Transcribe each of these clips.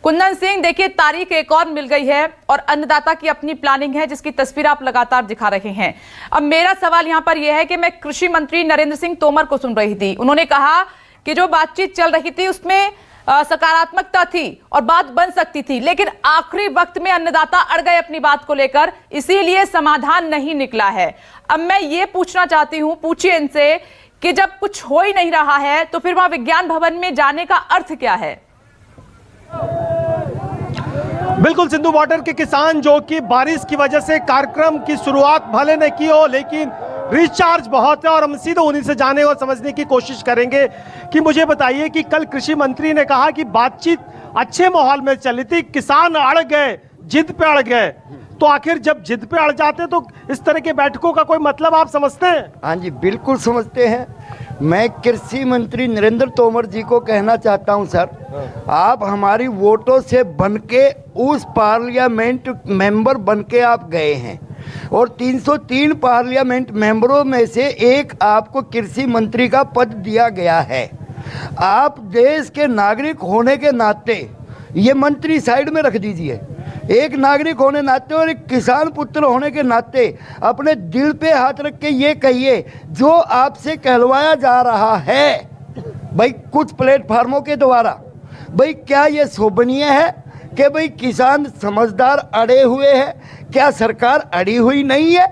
कुंदन सिंह, देखिए तारीख एक और मिल गई है और अन्नदाता की अपनी प्लानिंग है जिसकी तस्वीर आप लगातार दिखा रहे हैं। अब मेरा सवाल यहां पर यह है कि मैं कृषि मंत्री नरेंद्र सिंह तोमर को सुन रही थी। उन्होंने कहा कि जो बातचीत चल रही थी उसमें सकारात्मकता थी और बात बन सकती थी, लेकिन आखिरी वक्त में अन्नदाता अड़ गए अपनी बात को लेकर, इसीलिए समाधान नहीं निकला है। अब मैं ये पूछना चाहती हूं, पूछिए इनसे कि जब कुछ हो ही नहीं रहा है तो फिर वहां विज्ञान भवन में जाने का अर्थ क्या है? बिल्कुल सिंधु बॉर्डर के किसान जो कि बारिश की वजह से कार्यक्रम की शुरुआत भले न की हो, लेकिन रिचार्ज बहुत है और हम सीधे उन्हीं से जाने और समझने की कोशिश करेंगे कि मुझे बताइए कि कल कृषि मंत्री ने कहा कि बातचीत अच्छे माहौल में चली थी, किसान अड़ गए, जिद पे अड़ गए। तो आखिर जब जिद पे अड़ जाते तो इस तरह के बैठकों का कोई मतलब आप समझते हैं? हाँ जी, बिल्कुल समझते हैं। मैं कृषि मंत्री नरेंद्र तोमर जी को कहना चाहता हूं, सर आप हमारी वोटों से बनके उस पार्लियामेंट मेंबर बनके आप गए हैं और 303 पार्लियामेंट मेंबरों में से एक आपको कृषि मंत्री का पद दिया गया है। आप देश के नागरिक होने के नाते, ये मंत्री साइड में रख दीजिए, एक नागरिक होने नाते और एक किसान पुत्र होने के नाते अपने दिल पे हाथ रख के ये कहिए, जो आपसे कहलवाया जा रहा है भाई कुछ प्लेटफार्मों के द्वारा, भाई क्या ये शोभनीय है कि भाई किसान समझदार अड़े हुए हैं? क्या सरकार अड़ी हुई नहीं है?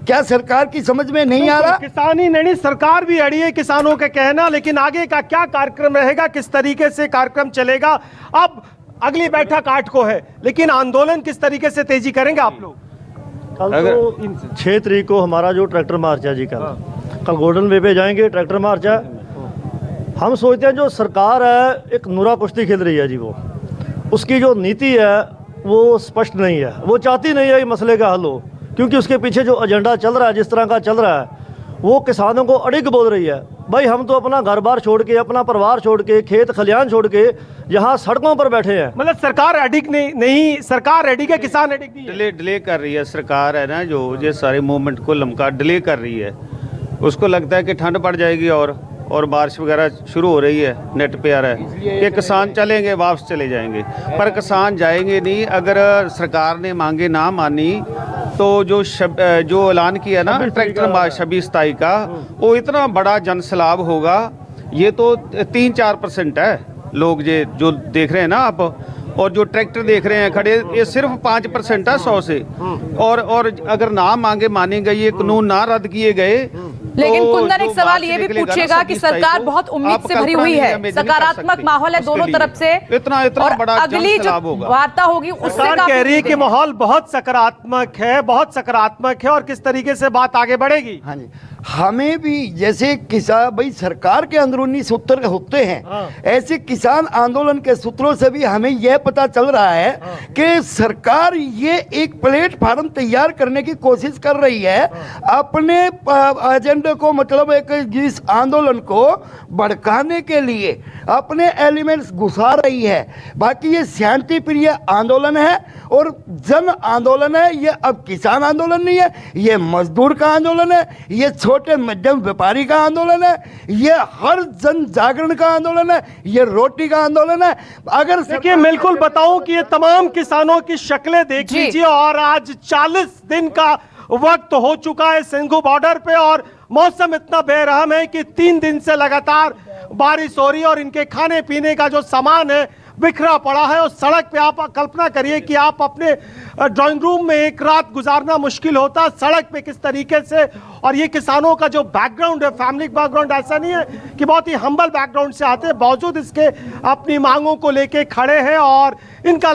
क्या सरकार की समझ में नहीं आ रहा? किसान ही नहीं, सरकार भी अड़ी है किसानों के कहना, लेकिन आगे का क्या कार्यक्रम रहेगा, किस तरीके से कार्यक्रम चलेगा? अब अगली बैठक 8 को है, लेकिन आंदोलन किस तरीके से तेजी करेंगे आप लोग? कल तो 6 तारीख को हमारा जो ट्रैक्टर मार्च है जी, कल गोल्डन वे पे जाएंगे, ट्रैक्टर मार्च है। हम सोचते हैं जो सरकार है एक नुरा कुश्ती खेल रही है जी, वो उसकी जो नीति है वो स्पष्ट नहीं है, वो चाहती नहीं है कि मसले का हल हो, क्योंकि उसके पीछे जो एजेंडा चल रहा है, जिस तरह का चल रहा है, वो किसानों को अड़िग बोल रही है। भाई हम तो अपना घर बार छोड़ के, अपना परिवार छोड़ के, खेत खलियान छोड़ के यहाँ सड़कों पर बैठे हैं। मतलब सरकार अडिग नहीं, सरकार अडिग है, किसान अडिग नहीं है। डिले कर रही है सरकार, है ना, जो ये सारे मूवमेंट को लमका डिले कर रही है। उसको लगता है कि ठंड पड़ जाएगी और बारिश वगैरह शुरू हो रही है, नेट पे आ रहा है कि किसान चलेंगे, वापस चले जाएंगे, पर किसान जाएंगे नहीं। अगर सरकार ने मांगे ना मानी तो जो ऐलान किया ना ट्रैक्टर मार्च 26-27 का, वो इतना बड़ा जनसैलाब होगा। ये तो 3-4% है लोग जो देख रहे हैं ना आप, और जो ट्रैक्टर देख रहे हैं खड़े, ये सिर्फ 5% है 100 से। और अगर ना मांगे माने गए, ये कानून ना रद्द किए गए, लेकिन कुंदन एक सवाल ये भी पूछेगा कि सरकार बहुत उम्मीद से भरी हुई है, सकारात्मक माहौल है दोनों तरफ से, इतना बड़ा अगली जो वार्ता होगी उससे कह रही है कि माहौल बहुत सकारात्मक है, बहुत सकारात्मक है, और किस तरीके से बात आगे बढ़ेगी? हाँ जी, हमें भी जैसे किसान भाई सरकार के अंदरूनी सूत्र होते हैं, ऐसे किसान आंदोलन के सूत्रों से भी हमें यह पता चल रहा है कि सरकार ये एक प्लेटफार्म तैयार करने की कोशिश कर रही है, अपने एजेंडे को, मतलब एक इस आंदोलन को भड़काने के लिए अपने एलिमेंट्स घुसा रही है। बाकी ये शांति प्रिय आंदोलन है और जन आंदोलन है। ये अब किसान आंदोलन नहीं है, ये मजदूर का आंदोलन है, ये छोटे मध्यम व्यापारी का आंदोलन है, ये हर जन जागरण का आंदोलन है, ये रोटी का आंदोलन है। अगर देखिए, बिल्कुल बताऊं कि ये तमाम किसानों की शक्लें देख लीजिए, और आज 40 दिन का वक्त हो चुका है सिंघू बॉर्डर पे, और मौसम इतना बेरहम है कि 3 दिन से लगातार बारिश हो रही है और इनके खाने पीने का जो सामान है बिखरा पड़ा है। और सड़क पे आप कल्पना करिए कि आप अपने ड्राइंग रूम में एक रात गुजारना मुश्किल होता, सड़क पे किस तरीके से। और ये किसानों का जो बैकग्राउंड है, फैमिली बैकग्राउंड, ऐसा नहीं है कि बहुत ही हम्बल बैकग्राउंड से आते हैं, बावजूद इसके अपनी मांगों को लेके खड़े हैं और इनका